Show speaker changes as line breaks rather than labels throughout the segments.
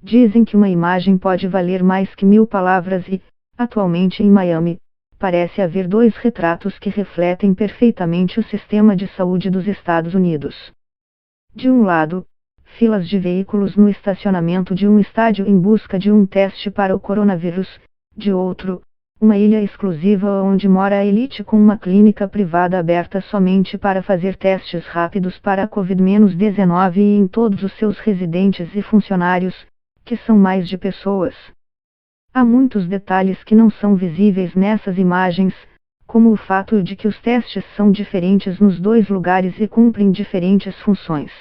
Dizem que uma imagem pode valer mais que 1000 palavras e, atualmente em Miami, parece haver 2 retratos que refletem perfeitamente o sistema de saúde dos Estados Unidos. De um lado, filas de veículos no estacionamento de um estádio em busca de um teste para o coronavírus, de outro, uma ilha exclusiva onde mora a elite com uma clínica privada aberta somente para fazer testes rápidos para a Covid-19 e em todos os seus residentes e funcionários, que são mais de pessoas. Há muitos detalhes que não são visíveis nessas imagens, como o fato de que os testes são diferentes nos 2 lugares e cumprem diferentes funções.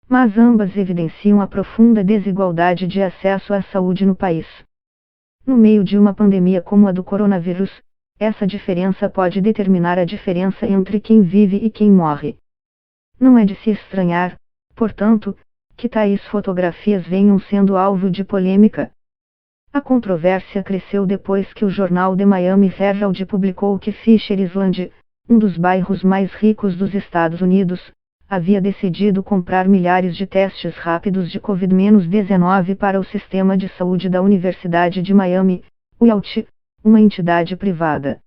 Mas ambas evidenciam a profunda desigualdade de acesso à saúde no país. No meio de uma pandemia como a do coronavírus, essa diferença pode determinar a diferença entre quem vive e quem morre. Não é de se estranhar, portanto, que tais fotografias venham sendo alvo de polêmica. A controvérsia cresceu depois que o jornal The Miami Herald publicou que Fisher Island, um dos bairros mais ricos dos Estados Unidos, havia decidido comprar milhares de testes rápidos de Covid-19 para o sistema de saúde da Universidade de Miami, UILT, uma entidade privada.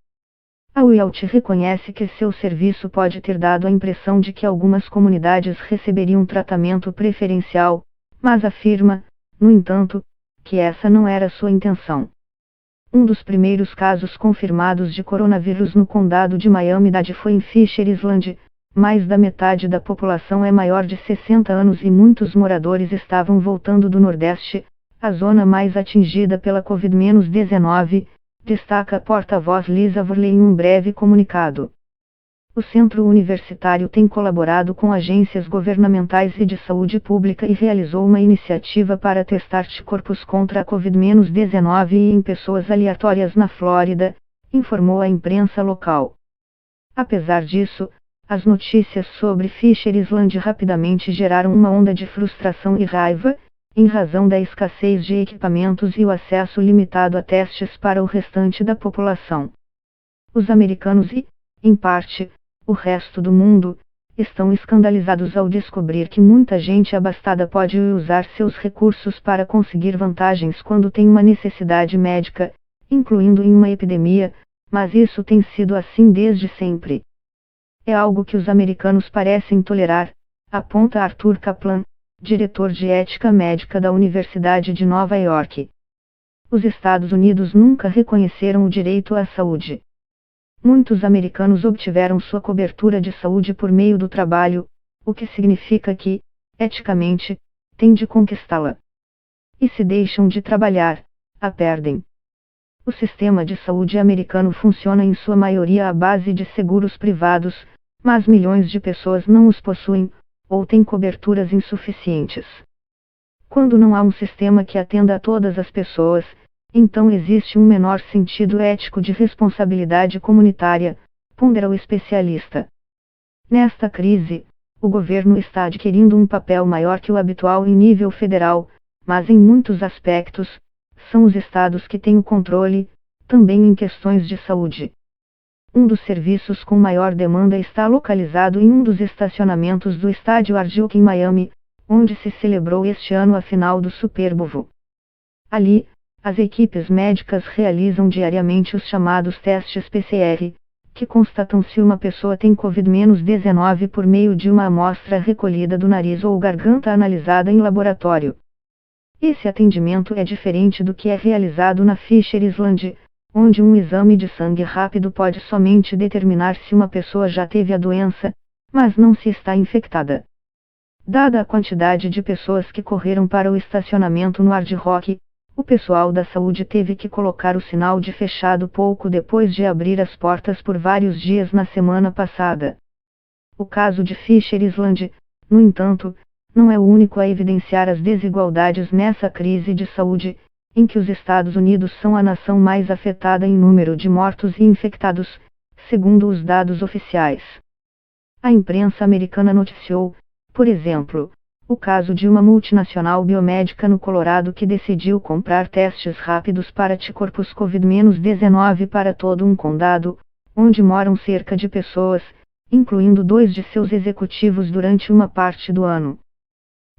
A UILT reconhece que seu serviço pode ter dado a impressão de que algumas comunidades receberiam tratamento preferencial, mas afirma, no entanto, que essa não era sua intenção. Um dos primeiros casos confirmados de coronavírus no condado de Miami-Dade foi em Fisher Island. Mais da metade da população é maior de 60 anos e muitos moradores estavam voltando do Nordeste, a zona mais atingida pela Covid-19, destaca a porta-voz Lisa Vorley em um breve comunicado. O centro universitário tem colaborado com agências governamentais e de saúde pública e realizou uma iniciativa para testar anticorpos contra a Covid-19 em pessoas aleatórias na Flórida, informou a imprensa local. Apesar disso, as notícias sobre Fisher Island rapidamente geraram uma onda de frustração e raiva, em razão da escassez de equipamentos e o acesso limitado a testes para o restante da população. Os americanos e, em parte, o resto do mundo, estão escandalizados ao descobrir que muita gente abastada pode usar seus recursos para conseguir vantagens quando tem uma necessidade médica, incluindo em uma epidemia, mas isso tem sido assim desde sempre. É algo que os americanos parecem tolerar, aponta Arthur Kaplan, diretor de ética médica da Universidade de Nova York. Os Estados Unidos nunca reconheceram o direito à saúde. Muitos americanos obtiveram sua cobertura de saúde por meio do trabalho, o que significa que, eticamente, têm de conquistá-la. E se deixam de trabalhar, a perdem. O sistema de saúde americano funciona em sua maioria à base de seguros privados, mas milhões de pessoas não os possuem, ou têm coberturas insuficientes. Quando não há um sistema que atenda a todas as pessoas, então existe um menor sentido ético de responsabilidade comunitária, pondera o especialista. Nesta crise, o governo está adquirindo um papel maior que o habitual em nível federal, mas em muitos aspectos, são os estados que têm o controle, também em questões de saúde. Um dos serviços com maior demanda está localizado em um dos estacionamentos do estádio Ardiuk em Miami, onde se celebrou este ano a final do Super Bowl. Ali, as equipes médicas realizam diariamente os chamados testes PCR, que constatam se uma pessoa tem Covid-19 por meio de uma amostra recolhida do nariz ou garganta analisada em laboratório. Esse atendimento é diferente do que é realizado na Fisher Island, onde um exame de sangue rápido pode somente determinar se uma pessoa já teve a doença, mas não se está infectada. Dada a quantidade de pessoas que correram para o estacionamento no Hard Rock, o pessoal da saúde teve que colocar o sinal de fechado pouco depois de abrir as portas por vários dias na semana passada. O caso de Fisher Island, no entanto, não é o único a evidenciar as desigualdades nessa crise de saúde, em que os Estados Unidos são a nação mais afetada em número de mortos e infectados, segundo os dados oficiais. A imprensa americana noticiou, por exemplo, o caso de uma multinacional biomédica no Colorado que decidiu comprar testes rápidos para anticorpos Covid-19 para todo um condado, onde moram cerca de pessoas, incluindo 2 de seus executivos durante uma parte do ano.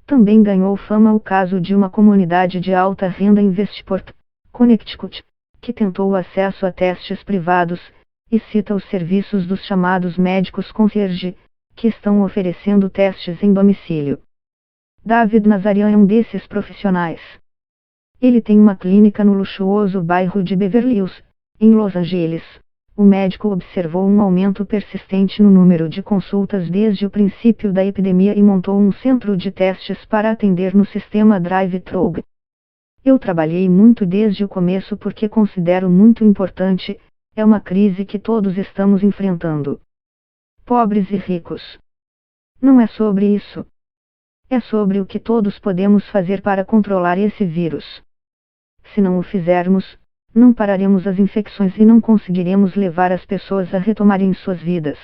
Também ganhou fama o caso de uma comunidade de alta renda em Westport, Connecticut, que tentou o acesso a testes privados, e cita os serviços dos chamados médicos concierge, que estão oferecendo testes em domicílio. David Nazarian é um desses profissionais. Ele tem uma clínica no luxuoso bairro de Beverly Hills, em Los Angeles. O médico observou um aumento persistente no número de consultas desde o princípio da epidemia e montou um centro de testes para atender no sistema drive-thru. Eu trabalhei muito desde o começo porque considero muito importante, é uma crise que todos estamos enfrentando. Pobres e ricos. Não é sobre isso. É sobre o que todos podemos fazer para controlar esse vírus. Se não o fizermos, não pararemos as infecções e não conseguiremos levar as pessoas a retomarem suas vidas.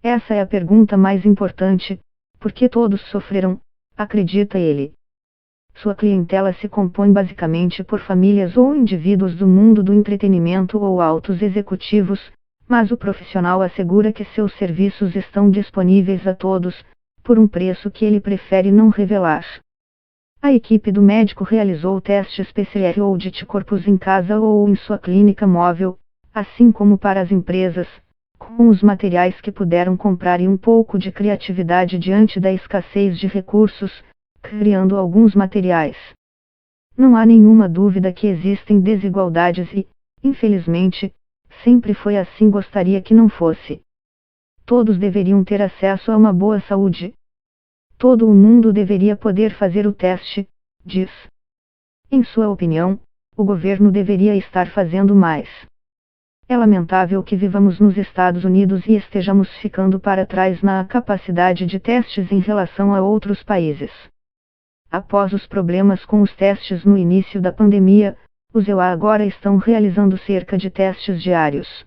Essa é a pergunta mais importante, porque todos sofreram, acredita ele. Sua clientela se compõe basicamente por famílias ou indivíduos do mundo do entretenimento ou altos executivos, mas o profissional assegura que seus serviços estão disponíveis a todos, por um preço que ele prefere não revelar. A equipe do médico realizou testes PCR ou de anticorpos em casa ou em sua clínica móvel, assim como para as empresas, com os materiais que puderam comprar e um pouco de criatividade diante da escassez de recursos, criando alguns materiais. Não há nenhuma dúvida que existem desigualdades e, infelizmente, sempre foi assim, gostaria que não fosse. Todos deveriam ter acesso a uma boa saúde. Todo o mundo deveria poder fazer o teste, diz. Em sua opinião, o governo deveria estar fazendo mais. É lamentável que vivamos nos Estados Unidos e estejamos ficando para trás na capacidade de testes em relação a outros países. Após os problemas com os testes no início da pandemia, os EUA agora estão realizando cerca de testes diários.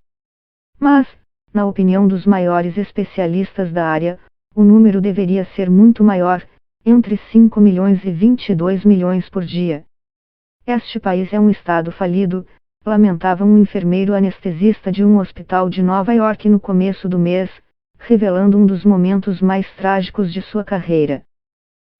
Mas, na opinião dos maiores especialistas da área, o número deveria ser muito maior, entre 5 milhões e 22 milhões por dia. Este país é um estado falido, lamentava um enfermeiro anestesista de um hospital de Nova York no começo do mês, revelando um dos momentos mais trágicos de sua carreira.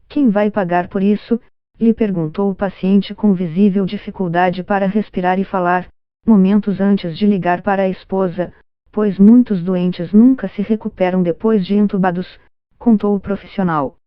Quem vai pagar por isso? Lhe perguntou o paciente com visível dificuldade para respirar e falar, momentos antes de ligar para a esposa, pois muitos doentes nunca se recuperam depois de entubados, contou o profissional.